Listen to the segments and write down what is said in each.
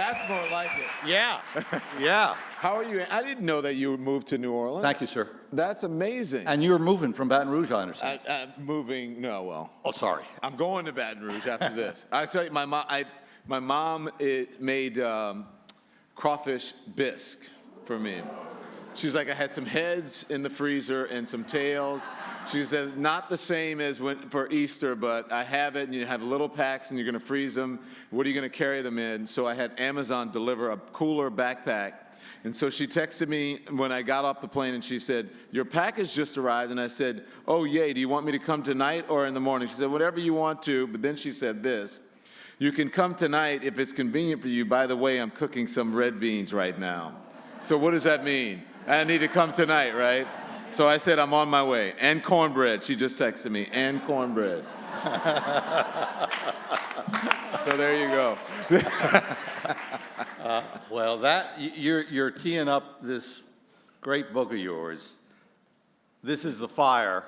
That's more like it. Yeah, yeah. How are you? I didn't know that you moved to New Orleans. Thank you, sir. That's amazing. And you're moving from Baton Rouge, I understand. I'm moving. No, well. Oh, sorry. I'm going to Baton Rouge after this. I tell you, my mom made crawfish bisque for me. She's like, I had some heads in the freezer and some tails. She said, not the same as for Easter, but I have it, and you have little packs, and you're going to freeze them. What are you going to carry them in? So I had Amazon deliver a cooler backpack. And so she texted me when I got off the plane, and she said, your package just arrived. And I said, oh, yay, do you want me to come tonight or in the morning? She said, whatever you want to. But then she said this, you can come tonight if it's convenient for you. By the way, I'm cooking some red beans right now. So what does that mean? I need to come tonight, right? So I said, I'm on my way. And cornbread. She just texted me, and cornbread. So there you go. Well, you're teeing up this great book of yours. This is the fire.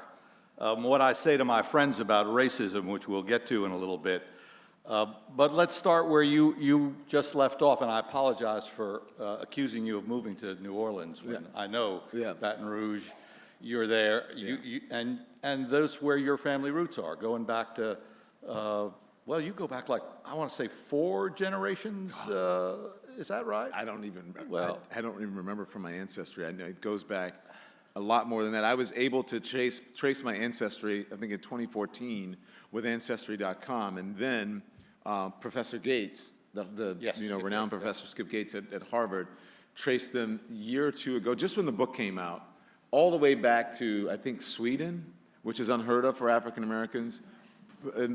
What I say to my friends about racism, which we'll get to in a little bit. But let's start where you just left off, and I apologize for accusing you of moving to New Orleans when I know Baton Rouge, you're there, and that's where your family roots are, going back to, well, you go back like, I want to say 4 generations, is that right? I don't even remember from my ancestry. I know it goes back a lot more than that. I was able to trace my ancestry, I think in 2014 with Ancestry.com, and then Professor Gates, renowned Professor Skip Gates at Harvard, traced them a year or two ago, just when the book came out, all the way back to, I think, Sweden, which is unheard of for African Americans,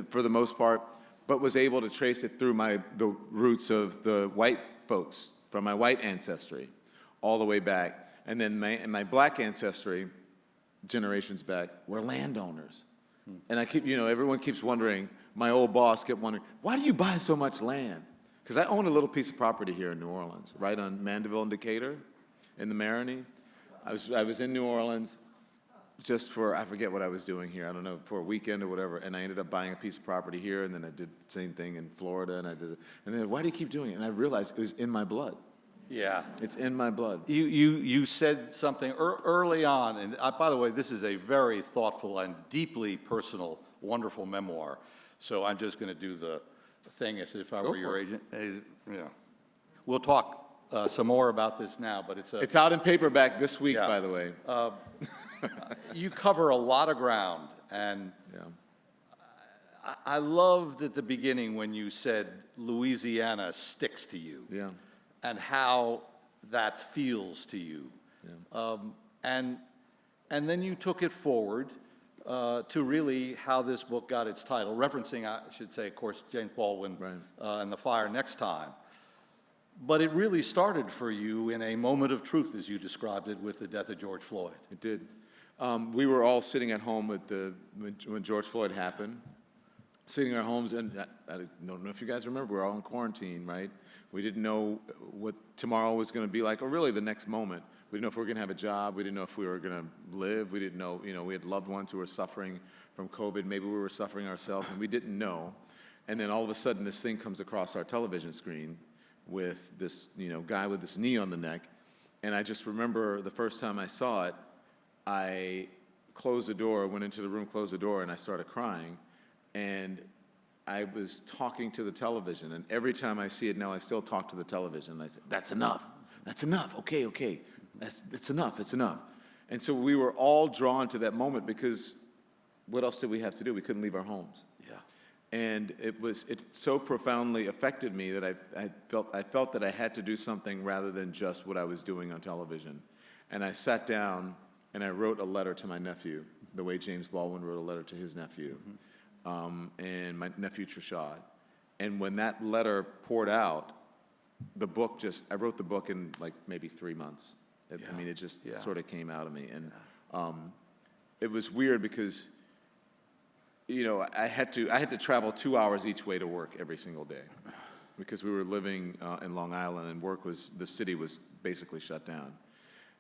for the most part, but was able to trace it through the roots of the white folks, from my white ancestry, all the way back. And then my black ancestry, generations back, were landowners. And I keep, everyone keeps wondering, my old boss kept wondering, why do you buy so much land? Because I own a little piece of property here in New Orleans, right on Mandeville and Decatur, in the Marigny. I was in New Orleans just for, I forget what I was doing here, I don't know, for a weekend or whatever, and I ended up buying a piece of property here, and then I did the same thing in Florida, and then, why do you keep doing it? And I realized it was in my blood. Yeah. It's in my blood. You said something early on, and by the way, this is a very thoughtful and deeply personal, wonderful memoir. So I'm just going to do the thing as if I were your agent. We'll talk some more about this now, but it's out in paperback this week, by the way. You cover a lot of ground, and I loved at the beginning when you said Louisiana sticks to you. Yeah. And how that feels to you. Yeah. And then you took it forward to really how this book got its title, referencing, I should say, of course, James Baldwin and The Fire Next Time. But it really started for you in a moment of truth, as you described it, with the death of George Floyd. It did. We were all sitting at home when George Floyd happened, sitting in our homes, and I don't know if you guys remember, we were all in quarantine, right? We didn't know what tomorrow was going to be like, or really the next moment. We didn't know if we were going to have a job. We didn't know if we were going to live. We didn't know, we had loved ones who were suffering from COVID. Maybe we were suffering ourselves, and we didn't know. And then all of a sudden, this thing comes across our television screen with this, guy with this knee on the neck. And I just remember the first time I saw it, I closed the door, went into the room, closed the door, and I started crying. And I was talking to the television, and every time I see it now, I still talk to the television. And I say, that's enough. That's enough. Okay. It's enough. It's enough. And so we were all drawn to that moment because what else did we have to do? We couldn't leave our homes. Yeah. And it so profoundly affected me that I felt that I had to do something rather than just what I was doing on television. And I sat down and I wrote a letter to my nephew, the way James Baldwin wrote a letter to his nephew. Mm-hmm. And my nephew Trishad. And when that letter poured out, I wrote the book in like maybe 3 months. I mean, it just sort of came out of me. And it was weird because, I had to travel 2 hours each way to work every single day because we were living in Long Island, and the city was basically shut down.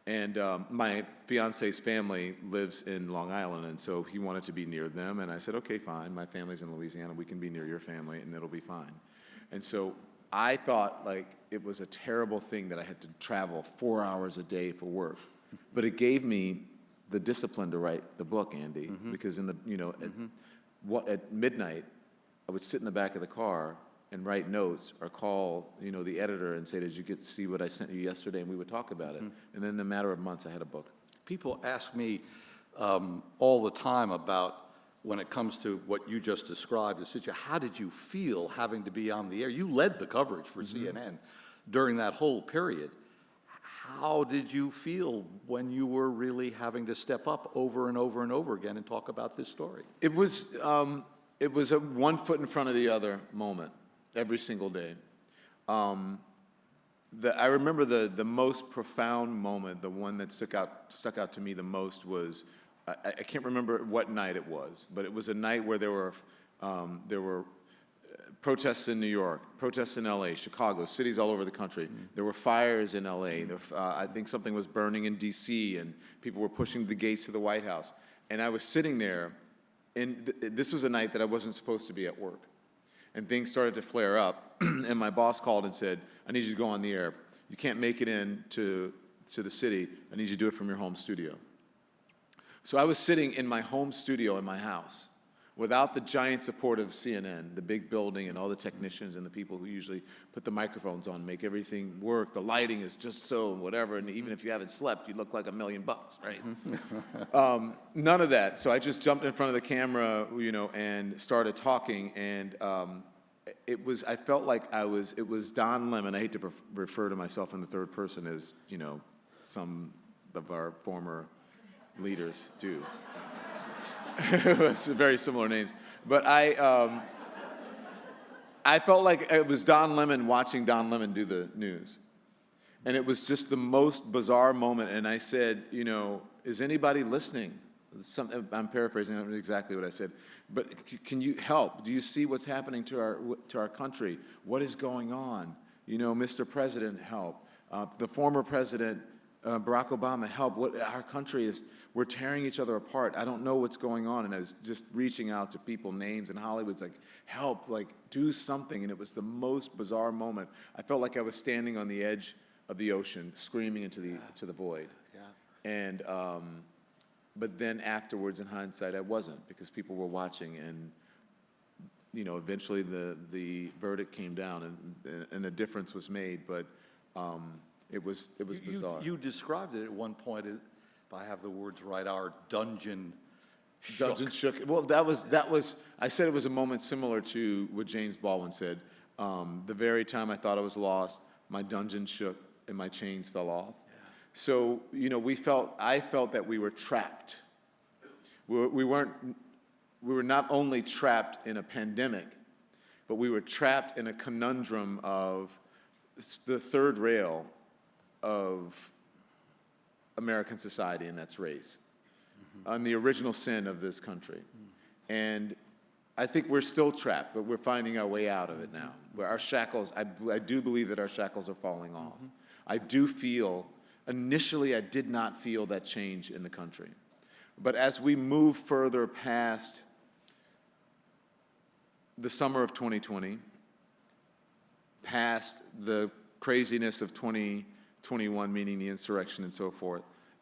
And my fiance's family lives in Long Island, and so he wanted to be near them. And I said, okay, fine. My family's in Louisiana. We can be near your family, and it'll be fine. And so I thought like it was a terrible thing that I had to travel 4 hours a day for work. But it gave me the discipline to write the book, Andy, because at midnight, I would sit in the back of the car and write notes or call, the editor and say, did you get to see what I sent you yesterday? And we would talk about it. And then in a matter of months, I had a book. People ask me all the time about when it comes to what you just described, how did you feel having to be on the air? You led the coverage for CNN during that whole period. How did you feel when you were really having to step up over and over and over again and talk about this story? It was a one foot in front of the other moment every single day. I remember the most profound moment, the one that stuck out to me the most was, I can't remember what night it was, but it was a night where there were protests in New York, protests in LA, Chicago, cities all over the country. There were fires in LA. I think something was burning in DC, and people were pushing the gates to the White House. And I was sitting there, and this was a night that I wasn't supposed to be at work. And things started to flare up, and my boss called and said, I need you to go on the air. You can't make it in to the city. I need you to do it from your home studio. So I was sitting in my home studio in my house without the giant support of CNN, the big building and all the technicians and the people who usually put the microphones on, make everything work. The lighting is just so whatever, and even if you haven't slept, you look like $1 million, right? None of that. So I just jumped in front of the camera, and started talking, and I felt like it was Don Lemon. I hate to refer to myself in the third person as, some of our former leaders do. It's very similar names. But I felt like it was Don Lemon watching Don Lemon do the news. And it was just the most bizarre moment. And I said, is anybody listening? I'm paraphrasing, I don't know exactly what I said. But can you help? Do you see what's happening to our country? What is going on? Mr. President, help. The former president, Barack Obama, help. Our country is, we're tearing each other apart. I don't know what's going on. And I was just reaching out to people, names in Hollywood's like, help, like, do something. And it was the most bizarre moment. I felt like I was standing on the edge of the ocean, screaming into the void. Yeah. And, but then afterwards, in hindsight, I wasn't, because people were watching, and, eventually the verdict came down, and a difference was made. But it was bizarre. You described it at one point, if I have the words right, our dungeon shook. Dungeon shook. Well, that was. I said it was a moment similar to what James Baldwin said. The very time I thought I was lost, my dungeon shook and my chains fell off. Yeah. So I felt that we were trapped. We were not only trapped in a pandemic, but we were trapped in a conundrum of the third rail of American society, and that's race, on the original sin of this country. And I think we're still trapped, but we're finding our way out of it now. Where our shackles, I do believe that our shackles are falling off. I do feel, initially I did not feel that change in the country. But as we move further past the summer of 2020, past the craziness of 2021, meaning the insurrection and so forth,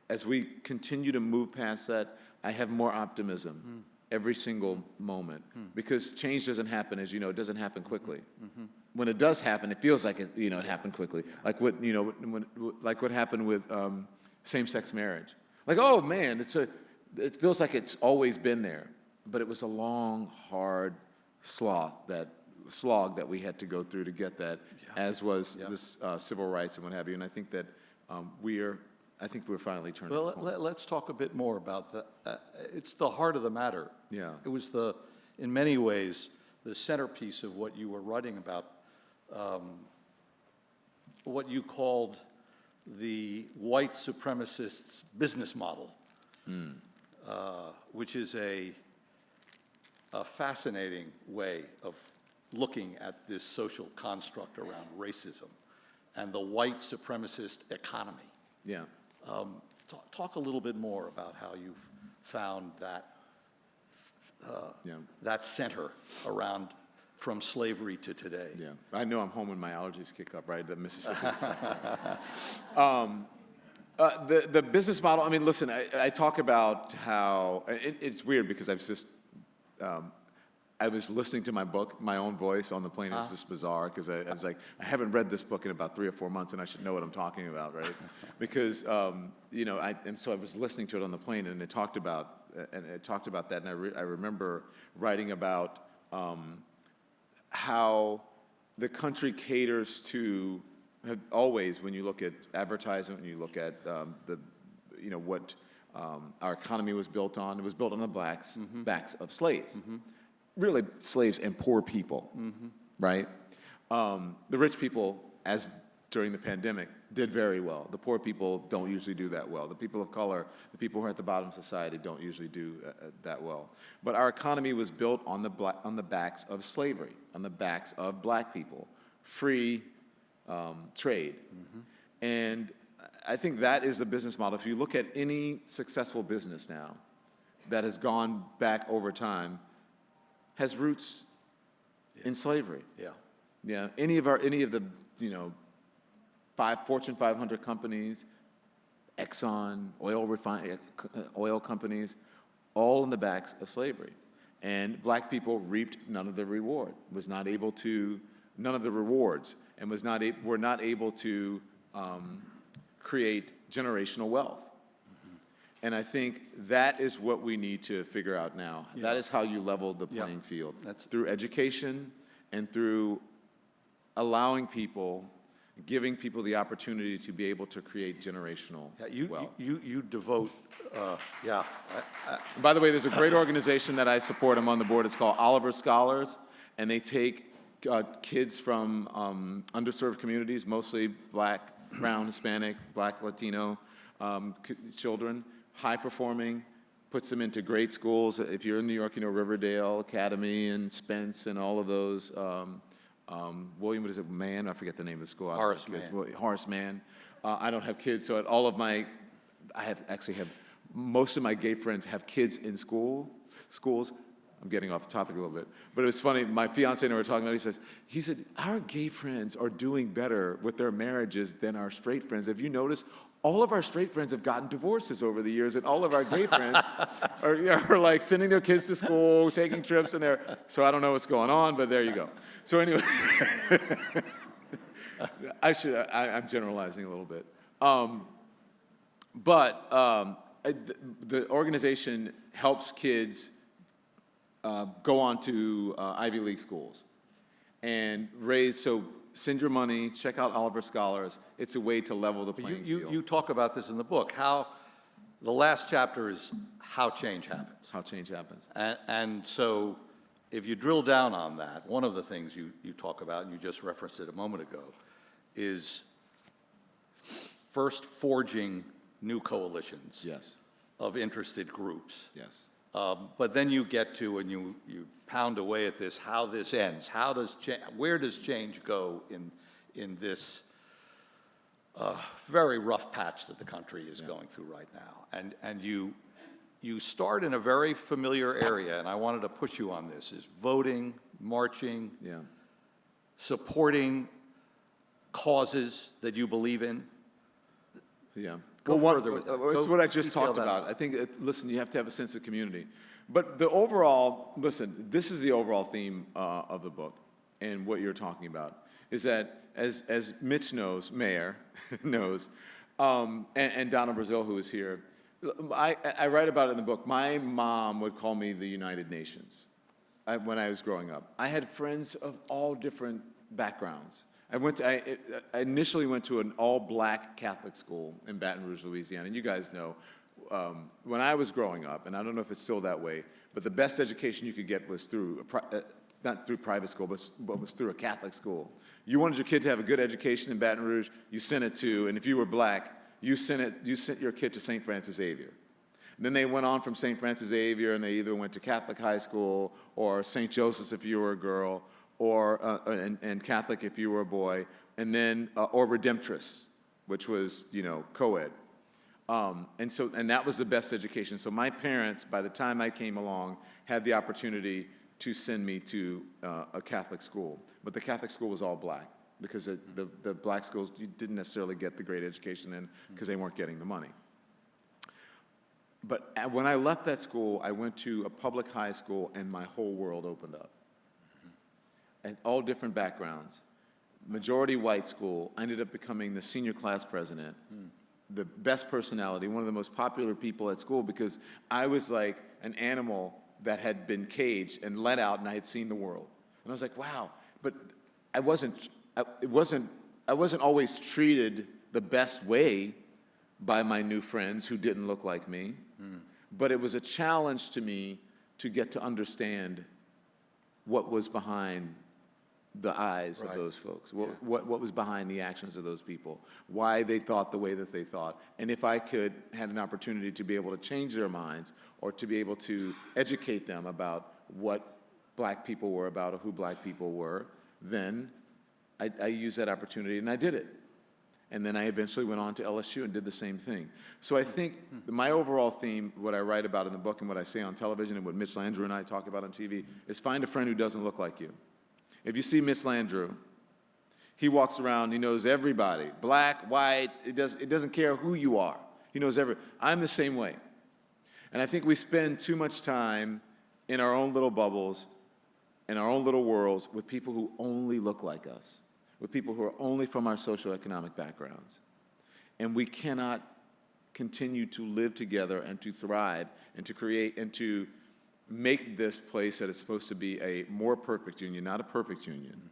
as we continue to move past that, I have more optimism every single moment, because change doesn't happen, as you know, it doesn't happen quickly. When it does happen, it feels like it happened quickly, like what happened with same-sex marriage. Like, oh man, it feels like it's always been there, but it was a long, hard slog that we had to go through to get that, as was this civil rights and what have you. And I think that we're finally turning. Well, let's talk a bit more about that. It's the heart of the matter. Yeah. It was in many ways, the centerpiece of what you were writing about, what you called the white supremacists' business model, which is a fascinating way of looking at this social construct around racism and the white supremacist economy. Yeah. Talk a little bit more about how you've found that that center around from slavery to today. Yeah, I know I'm home when my allergies kick up, right? The Mississippi. The business model, I mean, listen, I talk about how, it's weird because I was listening to my book, my own voice on the plane. It's just bizarre because I was like, I haven't read this book in about 3 or 4 months and I should know what I'm talking about, right? Because, and so I was listening to it on the plane and it talked about that, and I remember writing about how the country caters to, always, when you look at advertisement, when you look at what our economy was built on, it was built on the backs of slaves. Really, slaves and poor people, right? The rich people, as during the pandemic, did very well. The poor people don't usually do that well. The people of color, the people who are at the bottom of society, don't usually do that well. But our economy was built on the backs of slavery, on the backs of black people, free trade. And I think that is the business model. If you look at any successful business now that has gone back over time, has roots in slavery. Yeah. Yeah. Any of the Fortune 500 companies, Exxon, oil companies, all in the backs of slavery. And black people reaped none of the reward, none of the rewards, and were not able to create generational wealth. And I think that is what we need to figure out now. Yeah. That is how you level the playing field. That's through education and through allowing people, giving people the opportunity to be able to create generational wealth. You devote, By the way, there's a great organization that I support. I'm on the board. It's called Oliver Scholars, and they take kids from underserved communities, mostly Black, brown, Hispanic, Black, Latino children, high-performing, puts them into great schools. If you're in New York, Riverdale Academy and Spence and all of those. William, what is it, Mann? I forget the name of the school. Horace Mann. I don't have kids, so most of my gay friends have kids in schools. I'm getting off the topic a little bit, but it was funny. My fiance and I were talking about it. He said, our gay friends are doing better with their marriages than our straight friends. Have you noticed? All of our straight friends have gotten divorces over the years, and all of our gay friends are like sending their kids to school, taking trips, so I don't know what's going on, but there you go. So anyway, I'm generalizing a little bit. The organization helps kids go on to Ivy League schools and send your money, check out Oliver Scholars. It's a way to level the playing field. You talk about this in the book, how the last chapter is how change happens. How change happens. And so if you drill down on that, one of the things you talk about, and you just referenced it a moment ago, is first forging new coalitions. Yes. Of interested groups. Yes. But then you get to, and you pound away at this, how this ends. Where does change go in this very rough patch that the country is going through right now? And you start in a very familiar area, and I wanted to push you on this, is voting, marching, supporting causes that you believe in. Yeah. Go further with it. It's what I just talked about. I think, listen, you have to have a sense of community. But this is the overall theme of the book and what you're talking about, is that as Mitch knows, Mayor knows, and Donna Brazil, who is here, I write about it in the book. My mom would call me the United Nations when I was growing up. I had friends of all different backgrounds. I initially went to an all-black Catholic school in Baton Rouge, Louisiana. And you guys know, when I was growing up, and I don't know if it's still that way, but the best education you could get was not through private school, but was through a Catholic school. You wanted your kid to have a good education in Baton Rouge, you sent it to, and if you were black, you sent your kid to St. Francis Xavier. And then they went on from St. Francis Xavier, and they either went to Catholic high school or St. Joseph's if you were a girl, or and Catholic if you were a boy, and then or Redemptress, which was co-ed, and that was the best education. So my parents, by the time I came along, had the opportunity to send me to a Catholic school. But the Catholic school was all black because the black schools, you didn't necessarily get the great education in because they weren't getting the money. But when I left that school, I went to a public high school and my whole world opened up. And all different backgrounds. Majority white school, I ended up becoming the senior class president, the best personality, one of the most popular people at school because I was like an animal that had been caged and let out and I had seen the world. And I was like, wow, but I wasn't always treated the best way by my new friends who didn't look like me. But it was a challenge to me to get to understand what was behind the eyes of those folks, what was behind the actions of those people, why they thought the way that they thought. And if I had an opportunity to be able to change their minds or to be able to educate them about what black people were about or who black people were, then I used that opportunity and I did it. And then I eventually went on to LSU and did the same thing. So I think my overall theme, what I write about in the book and what I say on television and what Mitch Landrieu and I talk about on TV, is find a friend who doesn't look like you. If you see Mitch Landrieu, he walks around, he knows everybody, black, white, it doesn't care who you are. He knows I'm the same way. And I think we spend too much time in our own little bubbles, in our own little worlds, with people who only look like us, with people who are only from our socioeconomic backgrounds. And we cannot continue to live together and to thrive and to create and to make this place that it's supposed to be a more perfect union, not a perfect union,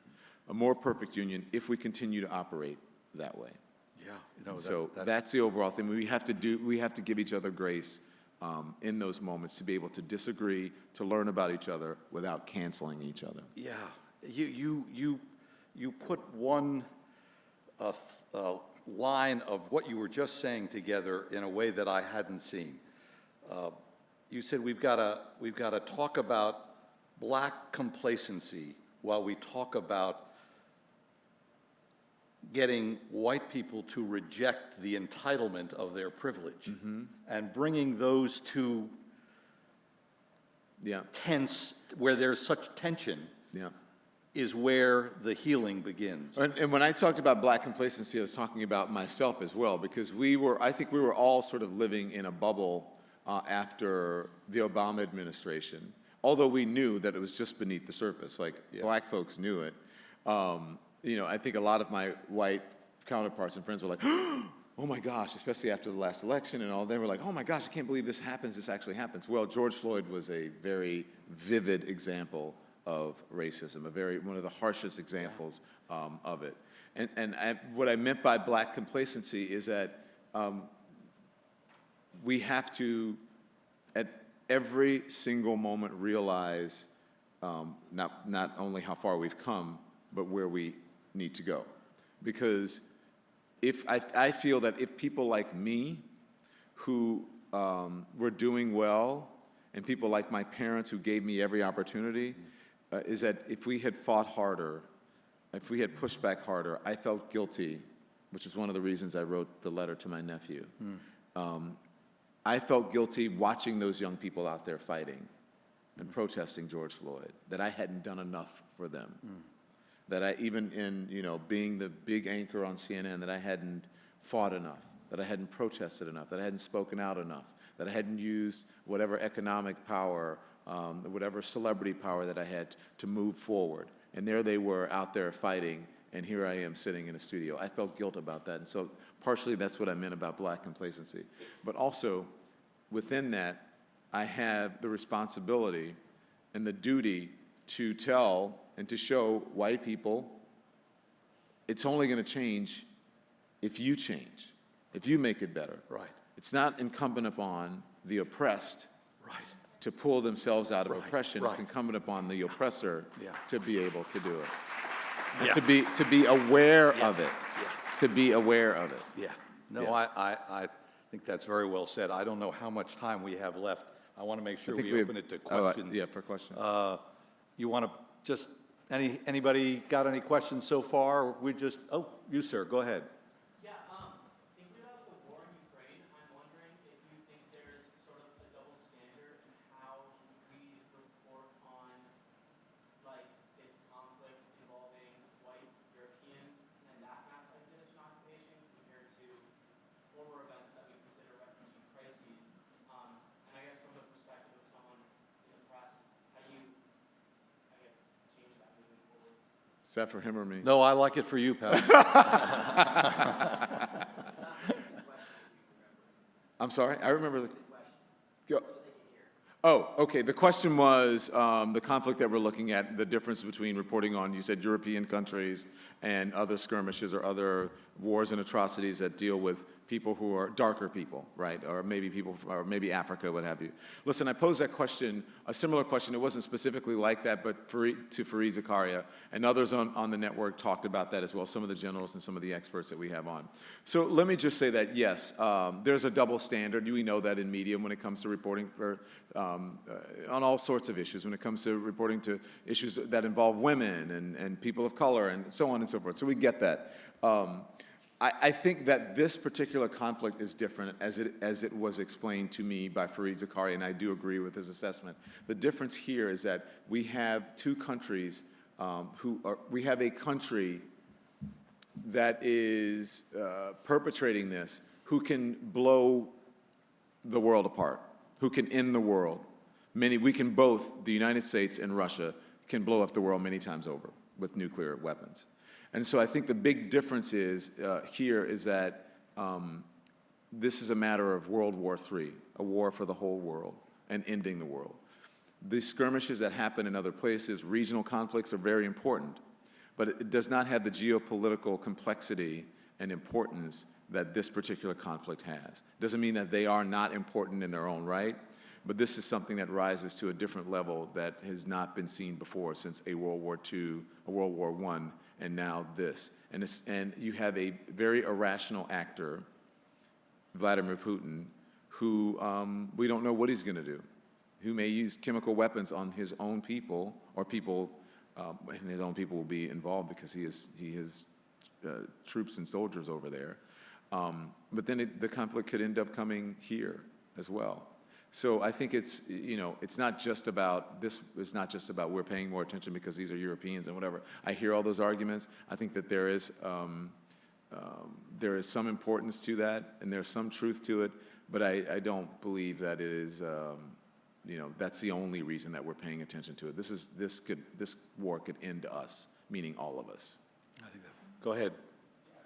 a more perfect union if we continue to operate that way. Yeah, that's the overall thing. We have to give each other grace in those moments to be able to disagree, to learn about each other without canceling each other. Yeah, you put one line of what you were just saying together in a way that I hadn't seen. You said we've got to talk about black complacency while we talk about getting white people to reject the entitlement of their privilege, and bringing those two tense, where there's such tension, is where the healing begins. And when I talked about black complacency, I was talking about myself as well, because I think we were all sort of living in a bubble after the Obama administration, although we knew that it was just beneath the surface, like black folks knew it. I think a lot of my white counterparts and friends were like, oh my gosh, especially after the last election and all, they were like, oh my gosh, I can't believe this happens, this actually happens. Well, George Floyd was a very vivid example of racism, one of the harshest examples of it. What I meant by black complacency is that we have to, at every single moment, realize not only how far we've come, but where we need to go. Because I feel that if people like me, who were doing well, and people like my parents who gave me every opportunity, is that if we had fought harder, if we had pushed back harder, I felt guilty, which is one of the reasons I wrote the letter to my nephew. I felt guilty watching those young people out there fighting and protesting George Floyd, that I hadn't done enough for them. That I, even in being the big anchor on CNN, that I hadn't fought enough, that I hadn't protested enough, that I hadn't spoken out enough, that I hadn't used whatever economic power, whatever celebrity power that I had to move forward. And there they were out there fighting, and here I am sitting in a studio. I felt guilt about that, and so partially that's what I meant about black complacency. But also, within that, I have the responsibility and the duty to tell and to show white people it's only going to change if you change, if you make it better. Right. It's not incumbent upon the oppressed to pull themselves out of oppression. It's incumbent upon the oppressor to be able to do it. To be aware of it. To be aware of it. Yeah. No, I think that's very well said. I don't know how much time we have left. I want to make sure we open it to questions. For questions. You want to just, anybody got any questions so far? You, sir, go ahead. Thinking about the war in Ukraine, I'm wondering if you think there's sort of a double standard in how we report on Is that for him or me? No, I like it for you, Pat. I'm sorry, I remember the. Go. Oh, okay. The question was the conflict that we're looking at, the difference between reporting on, you said European countries and other skirmishes or other wars and atrocities that deal with people who are darker people, right? Or maybe people, or maybe Africa, what have you. Listen, I posed that question, a similar question. It wasn't specifically like that, but to Fareed Zakaria, and others on the network talked about that as well, some of the generals and some of the experts that we have on. So let me just say that, yes, there's a double standard. We know that in media when it comes to reporting on all sorts of issues, when it comes to reporting to issues that involve women and people of color and so on and so forth. So we get that. I think that this particular conflict is different as it was explained to me by Fareed Zakaria, and I do agree with his assessment. The difference here is that we have two countries we have a country that is perpetrating this, who can blow the world apart, who can end the world. We can both, the United States and Russia, can blow up the world many times over with nuclear weapons. And so I think the big difference is here is that this is a matter of World War III, a war for the whole world and ending the world. The skirmishes that happen in other places, regional conflicts, are very important, but it does not have the geopolitical complexity and importance that this particular conflict has. Doesn't mean that they are not important in their own right, but this is something that rises to a different level that has not been seen before since a World War II, a World War I, and now this. And you have a very irrational actor, Vladimir Putin, who we don't know what he's going to do, who may use chemical weapons on his own people, or people, and his own people will be involved because he has troops and soldiers over there. But then the conflict could end up coming here as well. So I think it's not just about this. It's not just about we're paying more attention because these are Europeans and whatever. I hear all those arguments. I think that there is some importance to that, and there's some truth to it. But I don't believe that it is. That's the only reason that we're paying attention to it. This war could end us, meaning all of us. I think that. Go ahead.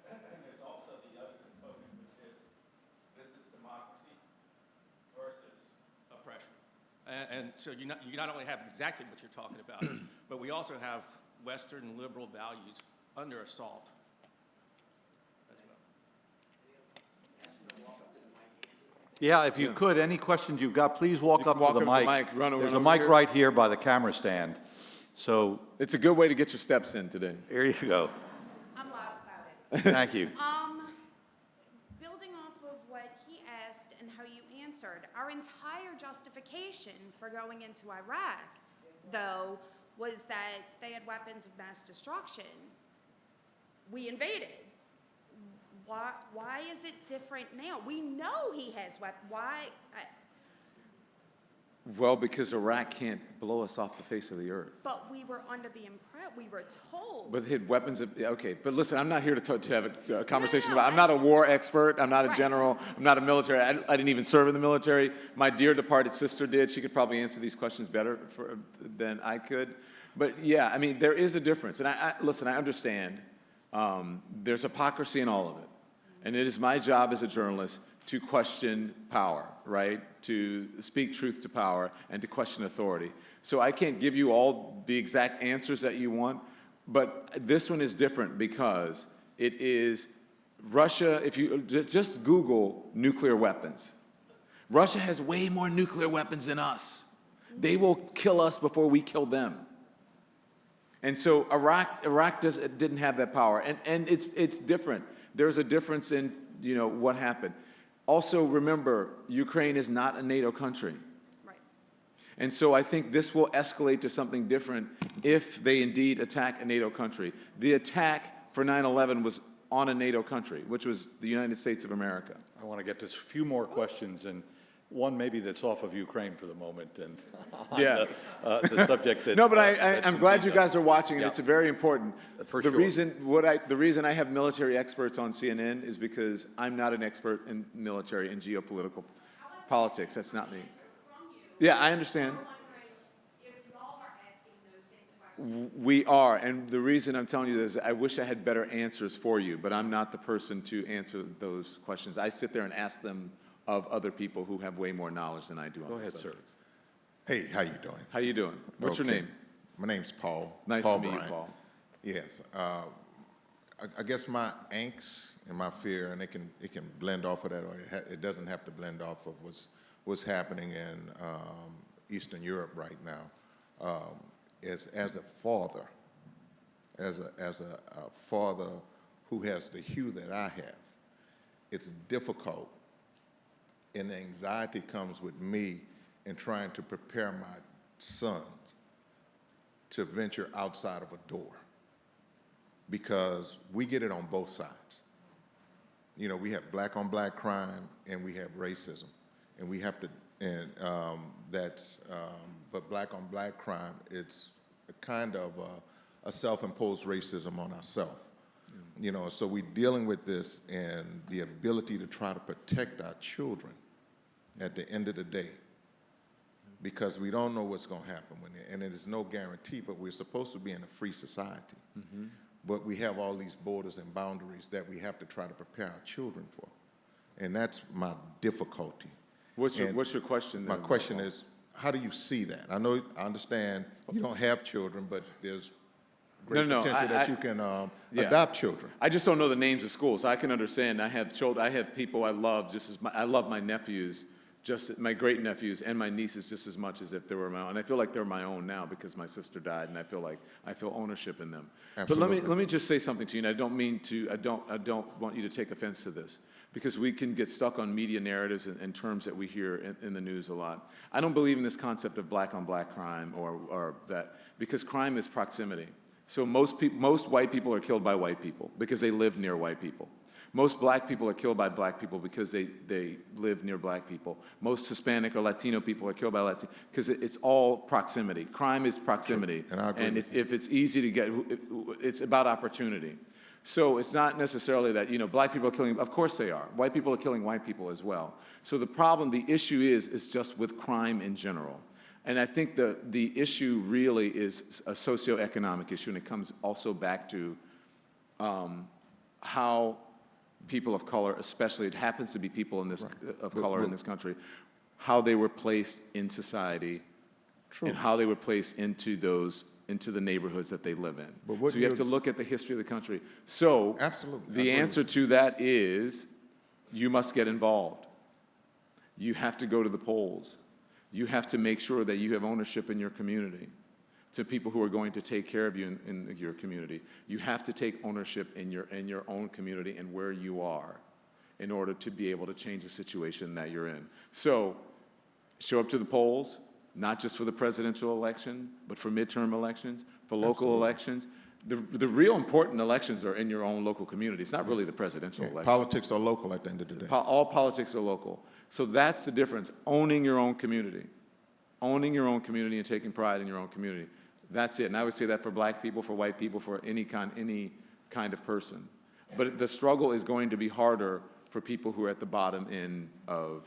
There's also the other component, which is this is democracy versus oppression. And so you not only have exactly what you're talking about, but we also have Western liberal values under assault as well. Yeah, if you could, any questions you've got, please walk up to the mic. There's a Run mic over right here by the camera stand. So It's a good way to get your steps in today. here you go. I'm loud about it. Thank you. Building off of what he asked and how you answered, our entire justification for going into Iraq, though, was that they had weapons of mass destruction. We invaded. Why is it different now? We know he has weapons. Why? Well, because Iraq can't blow us off the face of the earth. But we were under the impression, we were told. But his weapons, okay. But listen, I'm not here to have a conversation No, about. I'm not a I- war expert. I'm not a Right. general. I'm not a military. I didn't even serve in the military. My dear departed sister did. She could probably answer these questions better than I could. But yeah, I mean, there is a difference. And listen, I understand. There's hypocrisy in all of it. And it is my job as a journalist to question power, right? To speak truth to power and to question authority. So I can't give you all the exact answers that you want, but this one is different because it is Russia. If you just Google nuclear weapons, Russia has way more nuclear weapons than us. They will kill us before we kill them. And so Iraq didn't have that power, and it's different. There's a difference in what happened. Also, remember, Ukraine is not a NATO country. Right. And so I think this will escalate to something different if they indeed attack a NATO country. The attack for 9/11 was on a NATO country, which was the United States of America. I want to get to a few more questions, and one maybe that's off of Ukraine for the moment, and Yeah. the subject that. No, but that I'm glad you guys are watching, and Yeah. it's very important. For the sure. reason I have military experts on CNN is because I'm not an expert in military and geopolitical politics. That's not me. Yeah, I understand. I'm wondering if y'all are asking those same questions We are, and the reason I'm telling you this, I wish I had better answers for you, but I'm not the person to answer those questions. I sit there and ask them of other people who have way more knowledge than I do on Go ahead, those sir. subjects. Hey, how you doing? How you doing? What's your Okay. name? My name's Paul. Nice Paul to meet you, Bryant. Paul. Yes. I guess my angst and my fear, and it can blend off of that, or it doesn't have to blend off of what's happening in Eastern Europe right now. As a father, as a father who has the hue that I have, it's difficult, and the anxiety comes with me in trying to prepare my sons to venture outside of a door, because we get it on both sides. You know, we have black on black crime and we have racism, and we have to, and but black on black crime, it's a kind of a self-imposed racism on ourselves. You know, so we're dealing with this and the ability to try to protect our children at the end of the day, because we don't know what's going to happen and it is no guarantee, but we're supposed to be in a free society. But we have all these borders and boundaries that we have to try to prepare our children for. And that's my difficulty. What's your And question My then, question Paul? is, how do you see that? I understand you don't have children, but there's great No, potential that you can adopt children. I just don't know the names of schools. I can understand. I have children. I have people I love just as I love my nephews, my great nephews and my nieces just as much as if they were my own. And I feel like they're my own now because my sister died, and I feel ownership in them. Absolutely. But let me just say something to you. And I don't want you to take offense to this, because we can get stuck on media narratives and terms that we hear in the news a lot. I don't believe in this concept of black on black crime or that, because crime is proximity. So most white people are killed by white people because they live near white people. Most black people are killed by black people because they live near black people. Most Hispanic or Latino people are killed by Latino, because it's all proximity. Crime is proximity. And I agree And with if it's easy to get, it's about opportunity. So it's not necessarily that, black people are killing, of course they are. White people are killing white people as well. So the issue is just with crime in general. And I think the issue really is a socioeconomic issue, and it comes also back to how people of color, especially, it happens to be people in this of color in this country, how they were placed in society, and how they were placed into the neighborhoods that they live in. But what So you have you're- to look at the history of the country. So Absolutely. I the agree answer with to that is you must get involved. You have to go to the polls. You have to make sure that you have ownership in your community, to people who are going to take care of you in your community. You have to take ownership in your own community and where you are in order to be able to change the situation that you're in. So show up to the polls, not just for the presidential election, but for midterm elections, for local elections. The real important elections are in your own local community. It's not really the presidential election. Politics are local at the end of the day. All politics are local. So that's the difference, owning your own community. Owning your own community and taking pride in your own community. That's it. And I would say that for black people, for white people, for any kind of person. But the struggle is going to be harder for people who are at the bottom end of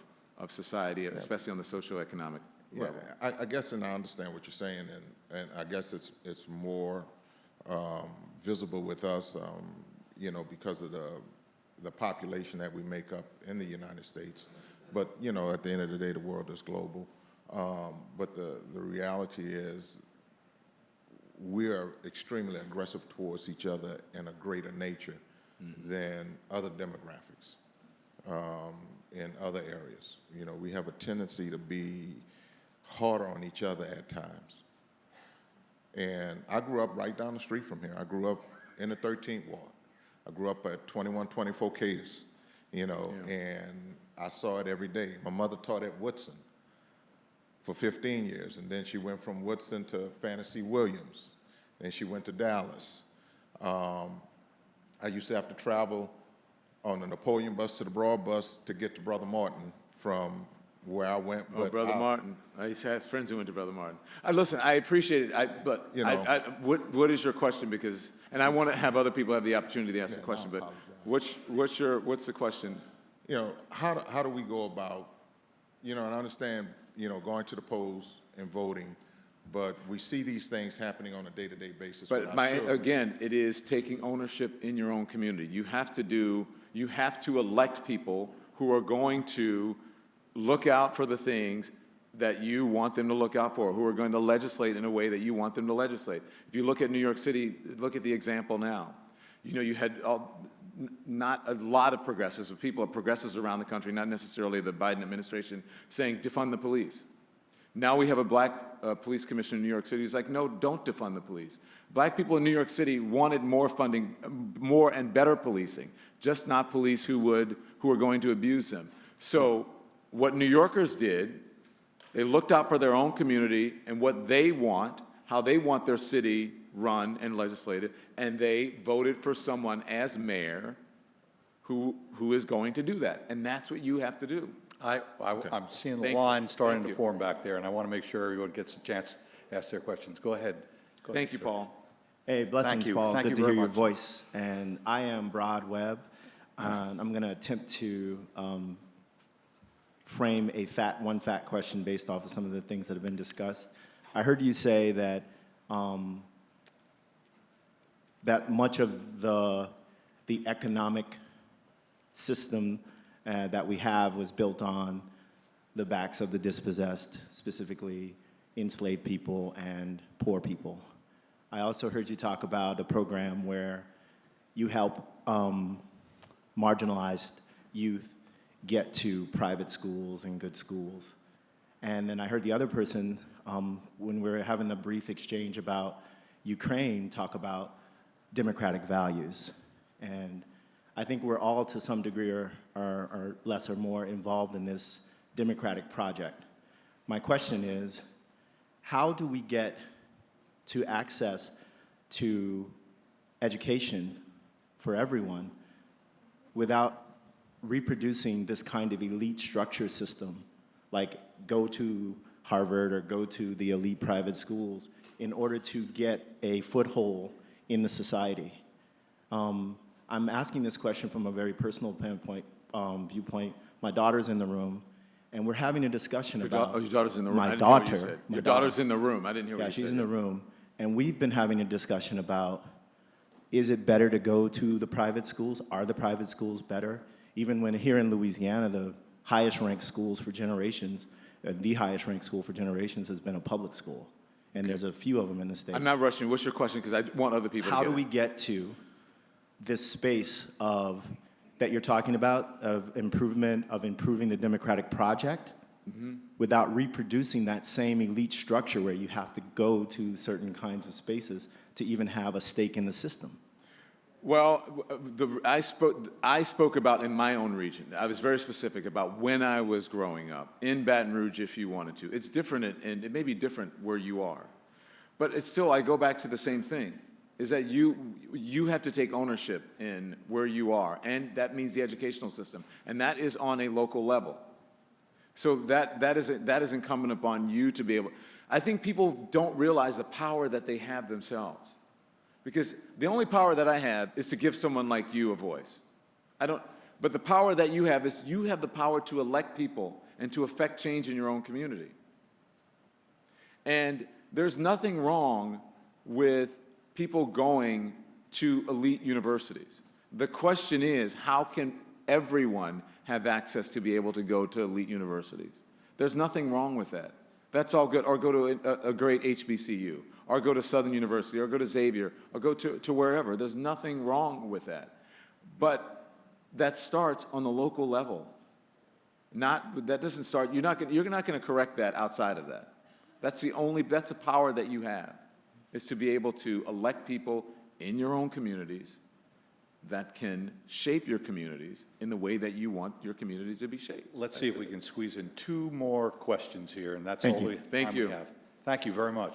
society, especially on the socioeconomic level. I guess, and I understand what you're saying, and I guess it's more visible with us, because of the population that we make up in the United States. But, at the end of the day, the world is global. But the reality is we are extremely aggressive towards each other in a greater nature than other demographics in other areas. We have a tendency to be harder on each other at times. And I grew up right down the street from here. I grew up in the 13th Ward. I grew up at 2124 Cadiz, and I saw it every day. My mother taught at Woodson for 15 years, and then she went from Woodson to Fantasy Williams. Then she went to Dallas. I used to have to travel on the Napoleon bus to the Broad bus to get to Brother Martin from where I went. Oh, Brother Martin. I used to have friends who went to Brother Martin. Listen, I appreciate it, but what is your question? Because, and I want to have other people have the opportunity to ask the question, but what's the question? How do we go about, and I understand, going to the polls and voting, But we see these things happening on a day-to-day basis. But with our my, children. again, it is taking ownership in your own community. You have to elect people who are going to look out for the things that you want them to look out for, who are going to legislate in a way that you want them to legislate. If you look at New York City, look at the example now. You know, you had not a lot of progressives, but progressives around the country, not necessarily the Biden administration, saying defund the police. Now we have a black police commissioner in New York City who's like, no, don't defund the police. Black people in New York City wanted more funding, more and better policing, just not police who are going to abuse them. So what New Yorkers did, they looked out for their own community and what they want, how they want their city run and legislated, and they voted for someone as mayor who is going to do that. And that's what you have to do. I'm seeing the Thank you. line starting Thank to you. form back there, and I want to make sure everyone gets a chance to ask their questions. Go ahead. Thank you, sir. Paul. Hey, blessings, you. Paul. Thank you Good to very hear your much. voice. And I am Brad Webb. I'm going to attempt to frame one fat question based off of some of the things that have been discussed. I heard you say that that much of the economic system that we have was built on the backs of the dispossessed, specifically enslaved people and poor people. I also heard you talk about a program where you help marginalized youth get to private schools and good schools. And then I heard the other person, when we were having the brief exchange about Ukraine, talk about democratic values. And I think we're all, to some degree, are less or more involved in this democratic project. My question is, how do we get to access to education for everyone without reproducing this kind of elite structure system, like go to Harvard or go to the elite private schools in order to get a foothold in the society? I'm asking this question from a very personal viewpoint. My daughter's in the room, and we're having a discussion about Your daughter's in the room. I my didn't hear what you daughter. said. my Your daughter. daughter's in the room. I didn't hear what Yeah, you said. she's in the room, and we've been having a discussion about, is it better to go to the private schools? Are the private schools better? Even when here in Louisiana, the highest ranked schools for generations, the highest ranked school for generations has been a public school. And there's a few of them in the state. I'm not rushing. What's your question? Because I want other people How to do get we it. get to this space of, that you're talking about, of improving the democratic project without reproducing that same elite structure where you have to go to certain kinds of spaces to even have a stake in the system? Well, I spoke about in my own region. I was very specific about when I was growing up, in Baton Rouge if you wanted to. It's different, and it may be different where you are. But it's still, I go back to the same thing, is that you have to take ownership in where you are, and that means the educational system, and that is on a local level. So that is incumbent upon you to be able. I think people don't realize the power that they have themselves. Because the only power that I have is to give someone like you a voice. But the power that you have is you have the power to elect people and to affect change in your own community. And there's nothing wrong with people going to elite universities. The question is, how can everyone have access to be able to go to elite universities? There's nothing wrong with that. That's all good. Or go to a great HBCU, or go to Southern University, or go to Xavier, or go to wherever. There's nothing wrong with that. But that starts on the local level. That doesn't start, you're not going to correct that outside of that. That's the power that you have, is to be able to elect people in your own communities that can shape your communities in the way that you want your communities to be shaped. Let's see if we can squeeze in 2 more questions here, and that's Thank all you. the Thank time you. we have. Thank you very much.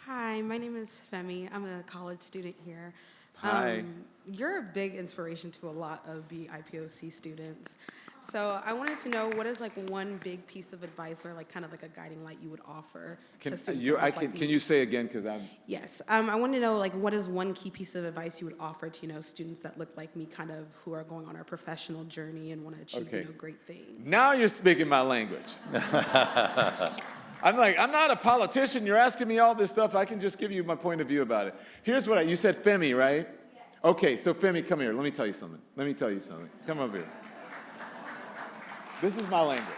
Hi, my name is Femi. I'm a college student here. Hi. You're a big inspiration to a lot of BIPOC students. So I wanted to know, what is like one big piece of advice or like kind of like a guiding light you would offer to students that look like me? Can you say again, because I'm... Yes. I want to know, like, what is one key piece of advice you would offer to, students that look like me, kind of who are going on our professional journey and want to achieve, Okay. great things? Now you're speaking my language. I'm like, I'm not a politician. You're asking me all this stuff. I can just give you my point of view about it. Here's what you said, Femi, right? Yeah. Okay, so Femi, come here. Let me tell you something. Come over here. This is my language.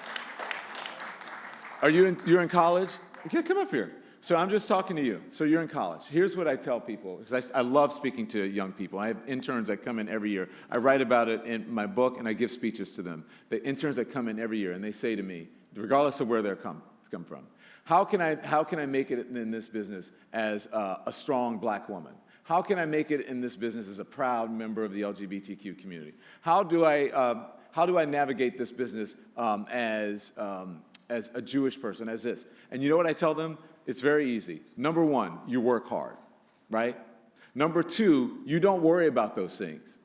You're in college? Okay, come up here. So I'm just talking to you. So you're in college. Here's what I tell people, because I love speaking to young people. I have interns that come in every year. I write about it in my book, and I give speeches to them. The interns that come in every year, and they say to me, regardless of where they're come from, how can I make it in this business as a strong black woman? How can I make it in this business as a proud member of the LGBTQ community? How do I navigate this business as a Jewish person, as this? And you know what I tell them? It's very easy. Number one, you work hard, right? Number two, you don't worry about those things.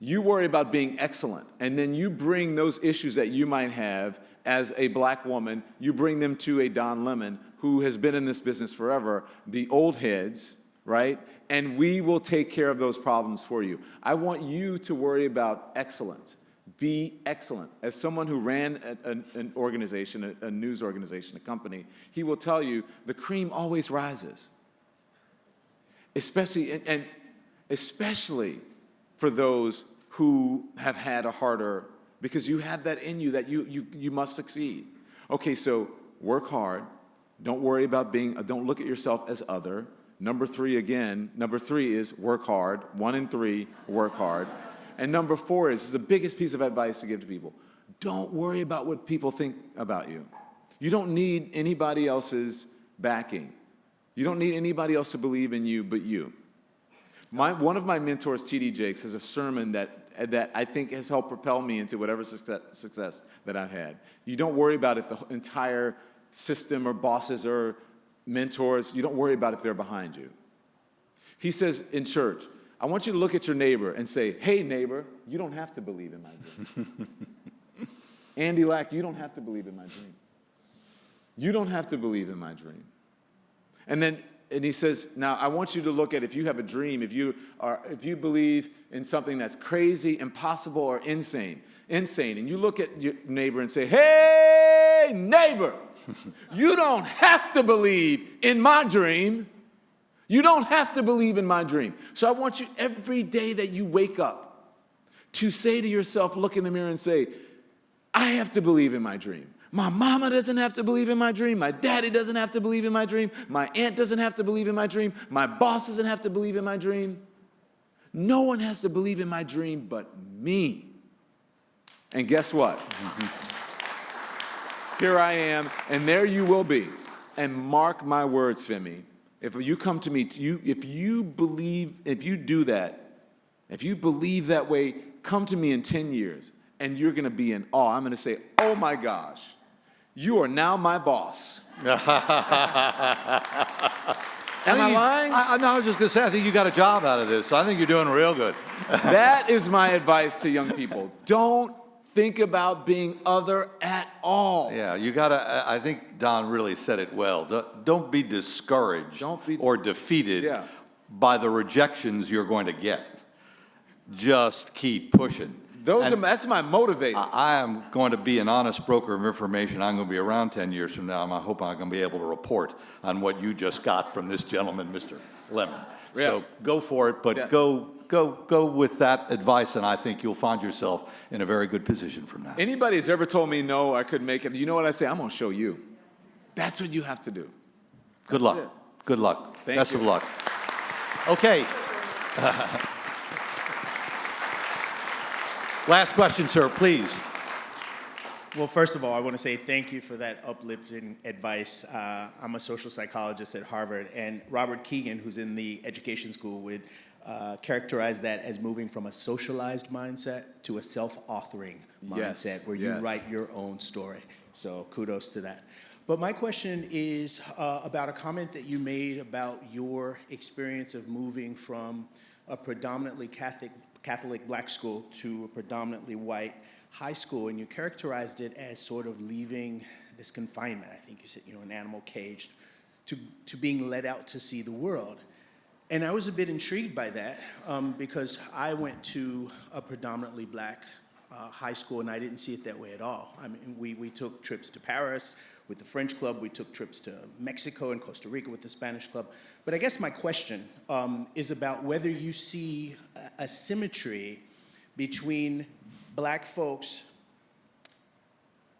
You worry about being excellent, and then you bring those issues that you might have as a black woman, you bring them to a Don Lemon who has been in this business forever, the old heads, right? And we will take care of those problems for you. I want you to worry about excellence. Be excellent. As someone who ran an organization, a news organization, a company, he will tell you the cream always rises. Especially for those who have had a harder, because you have that in you that you must succeed. Okay, so work hard. Don't worry about don't look at yourself as other. Number three is work hard. 1 and 3, work hard. And number 4 is the biggest piece of advice to give to people. Don't worry about what people think about you. You don't need anybody else's backing. You don't need anybody else to believe in you but you. One of my mentors, T.D. Jakes, has a sermon that I think has helped propel me into whatever success that I've had. You don't worry about if the entire system or bosses or mentors, you don't worry about if they're behind you. He says in church, I want you to look at your neighbor and say, hey, neighbor, you don't have to believe in my dream. Andy Lack, you don't have to believe in my dream. You don't have to believe in my dream. And he says, now I want you to look at if you have a dream, if you believe in something that's crazy, impossible, or insane, and you look at your neighbor and say, hey, neighbor, you don't have to believe in my dream. You don't have to believe in my dream. So I want you every day that you wake up to say to yourself, look in the mirror and say, I have to believe in my dream. My mama doesn't have to believe in my dream. My daddy doesn't have to believe in my dream. My aunt doesn't have to believe in my dream. My boss doesn't have to believe in my dream. No one has to believe in my dream but me. And guess what? Here I am, and there you will be. And mark my words, Femi. If you come to me, if you believe that way, come to me in 10 years, and you're going to be in awe. I'm going to say, oh my gosh, you are now my boss. Am I lying? No, I was just going to say, I think you got a job out of this. I think you're doing real good. That is my advice to young people. Don't think about being other at all. Yeah, you gotta, I think Don really said it well. Don't be discouraged or defeated by the rejections you're going to get. Just keep pushing. That's my motivator. I am going to be an honest broker of information. I'm going to be around 10 years from now, and I hope I'm going to be able to report on what you just got from this gentleman, Mr. Lemon. Yeah. So go for it, but go with that advice, and I think you'll find yourself in a very good position from now. Anybody has ever told me, no, I couldn't make it, you know what I say? I'm going to show you. That's what you have to do. Good luck. Good luck. Best of luck. Okay. Last question, sir, please. Well, first of all, I want to say thank you for that uplifting advice. I'm a social psychologist at Harvard, and Robert Keegan, who's in the education school, would characterize that as moving from a socialized mindset to a self-authoring mindset, where you write your own story. So kudos to that. But my question is about a comment that you made about your experience of moving from a predominantly Catholic black school to a predominantly white high school, and you characterized it as sort of leaving this confinement. I think you said, an animal cage, to being let out to see the world. And I was a bit intrigued by that because I went to a predominantly black high school, and I didn't see it that way at all. I mean, we took trips to Paris, with the French club. We took trips to Mexico and Costa Rica with the Spanish club. But I guess my question is about whether you see a symmetry between black folks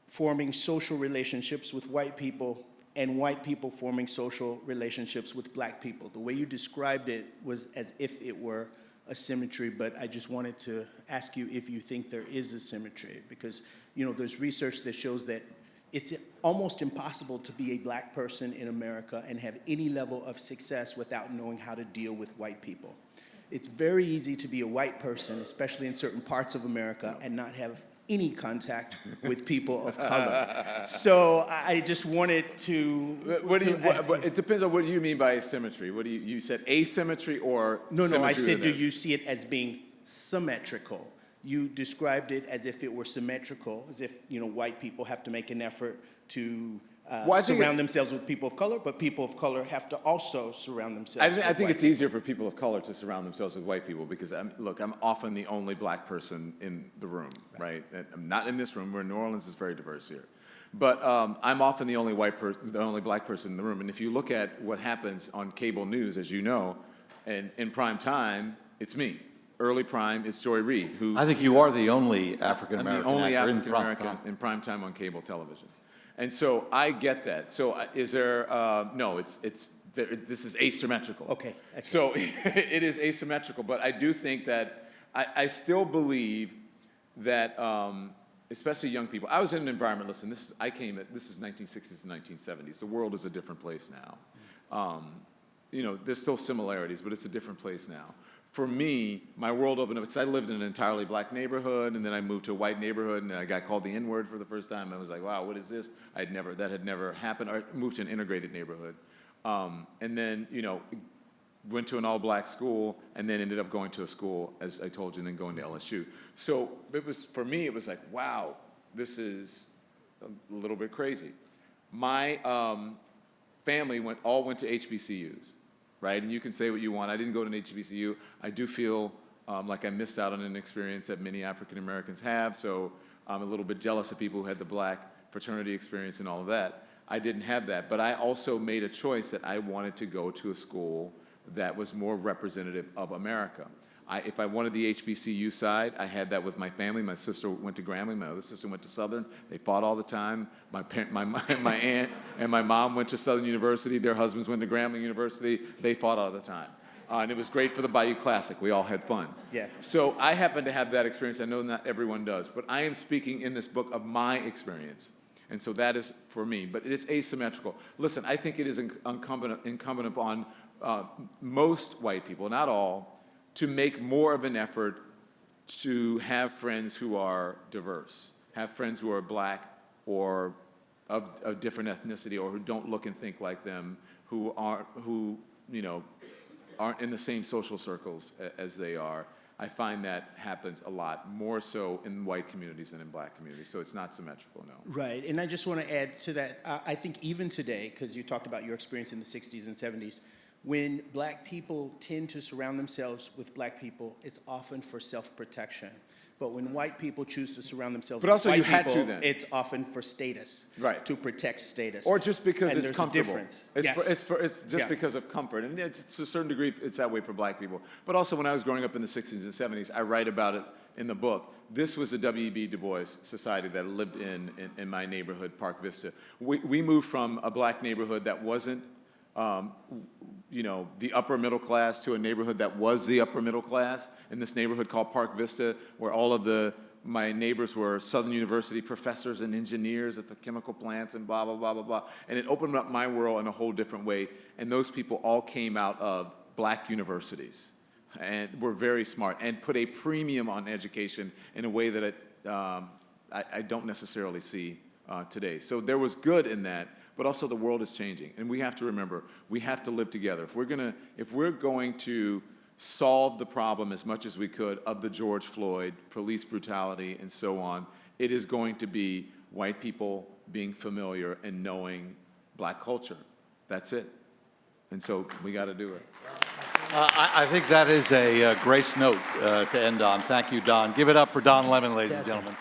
forming social relationships with white people and white people forming social relationships with black people. The way you described it was as if it were a symmetry, but I just wanted to ask you if you think there is a symmetry, because there's research that shows that it's almost impossible to be a black person in America and have any level of success without knowing how to deal with white people. It's very easy to be a white person, especially in certain parts of America, and not have any contact with people of color. So I just wanted to. It depends on what you mean by asymmetry. What do you said asymmetry or No, I symmetry said, do within? you see it as being symmetrical? You described it as if it were symmetrical, as if white people have to make an effort to surround themselves with people of color, but people of color have to also surround themselves. I think it's easier for people of color to surround themselves with white people because I'm often the only black person in the room, right? And I'm not in this room. We're in New Orleans. It's very diverse here, but I'm often the only the only black person in the room. And if you look at what happens on cable news, as you know, and in prime time, it's me. Early prime, it's Joy Reid, who I think you are the only African I'm American the only actor African American in prime time on cable television. And so I get that. So is there, no, this is asymmetrical. Okay. So it is asymmetrical, but I do think that, I still believe that, especially young people, I was in an environment, listen, this is 1960s and 1970s. The world is a different place now. There's still similarities, but it's a different place now. For me, my world opened up because I lived in an entirely black neighborhood, and then I moved to a white neighborhood, and I got called the N-word for the first time. I was like, wow, what is this? That had never happened. I moved to an integrated neighborhood. And then, went to an all-black school, and then ended up going to a school, as I told you, and then going to LSU. So for me, it was like, wow, this is a little bit crazy. My family all went to HBCUs. Right, and you can say what you want. I didn't go to an HBCU. I do feel like I missed out on an experience that many African Americans have, so I'm a little bit jealous of people who had the black fraternity experience and all of that. I didn't have that, but I also made a choice that I wanted to go to a school that was more representative of America. If I wanted the HBCU side, I had that with my family. My sister went to Grambling. My other sister went to Southern. They fought all the time. My aunt and my mom went to Southern University. Their husbands went to Grambling University. They fought all the time. And it was great for the Bayou Classic. We all had fun. Yeah. So I happen to have that experience. I know not everyone does, but I am speaking in this book of my experience. And so that is for me, but it is asymmetrical. Listen, I think it is incumbent upon most white people, not all, to make more of an effort to have friends who are diverse, have friends who are black or of different ethnicity or who don't look and think like them, who aren't in the same social circles as they are. I find that happens a lot, more so in white communities than in black communities, so it's not symmetrical, no. Right, and I just want to add to that, I think even today, because you talked about your experience in the 60s and 70s, when black people tend to surround themselves with black people, it's often for self-protection. But when white people choose to surround themselves with white people, it's often for status, right? To protect status. Or just because it's comfortable. Difference. It's just because of comfort. And it's to a certain degree, it's that way for black people. But also when I was growing up in the 60s and 70s, I write about it in the book. This was the W.E.B. Du Bois society that lived in my neighborhood, Park Vista. We moved from a black neighborhood that wasn't the upper middle class to a neighborhood that was the upper middle class in this neighborhood called Park Vista, where all of my neighbors were Southern University professors and engineers at the chemical plants and blah, blah, blah, blah, blah. And it opened up my world in a whole different way. And those people all came out of black universities and were very smart and put a premium on education in a way that I don't necessarily see today. So there was good in that. But also the world is changing, and we have to remember, we have to live together. If we're going to solve the problem as much as we could of the George Floyd, police brutality, and so on, it is going to be white people being familiar and knowing black culture. That's it. And so we got to do it. I think that is a grace note to end on. Thank you, Don. Give it up for Don Lemon, ladies and gentlemen.